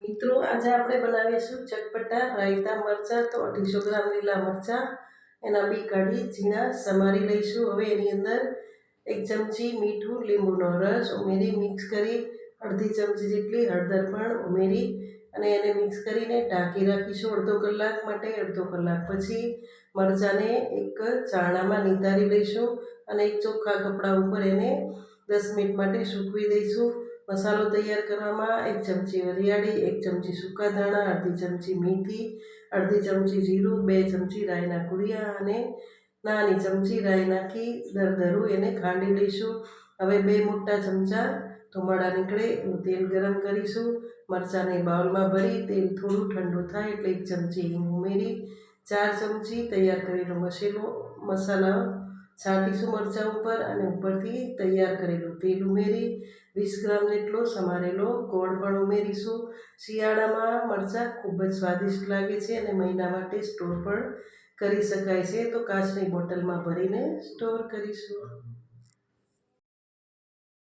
મિત્રો, આજે આપણે બનાવીશું ચટપટા રાયતા મરચાં. તો 250 ગ્રામ લીલા મરચાં, એના બી કાઢી ઝીણા સમારી લઈશું. હવે એની અંદર 1 ચમચી મીઠું, લીંબુનો રસ ઉમેરી મિક્સ કરી, અડધી ચમચી જેટલી હળદર પણ ઉમેરી અને એને મિક્સ કરીને ઢાંકી રાખીશું અડધો કલાક માટે. અડધો કલાક પછી મરચાંને એક ચાળણામાં નિતારી લઈશું અને એક ચોખ્ખા કપડા ઉપર એને 10 મિનિટ માટે સૂકવી દઈશું. મસાલો તૈયાર કરવામાં 1 ચમચી વરિયાળી, 1 ચમચી સૂકા ધાણા, અડધી ચમચી મેથી, અડધી ચમચી જીરું, 2 ચમચી રાઈના કુડિયા અને નાની ચમચી રાઈ નાખી દરદરું એને ખાંડી લઈશું. હવે 2 મોટા ચમચા ધુમાડા નીકળે એવું તેલ ગરમ કરીશું. મરચાંને બાઉલમાં ભરી તેલ થોડું ઠંડુ થાય એટલે 1 ચમચી હિંગ ઉમેરી 4 ચમચી તૈયાર કરેલો મસાલા છાંટીશું મરચાં ઉપર અને ઉપરથી તૈયાર કરેલું તેલ ઉમેરી 20 ગ્રામ જેટલો સમારેલો ગોળ પણ ઉમેરીશું. શિયાળામાં મરચાં ખૂબ જ સ્વાદિષ્ટ લાગે છે અને મહિના માટે સ્ટોર પણ કરી શકાય છે. તો કાચની બોટલમાં ભરીને સ્ટોર કરીશું.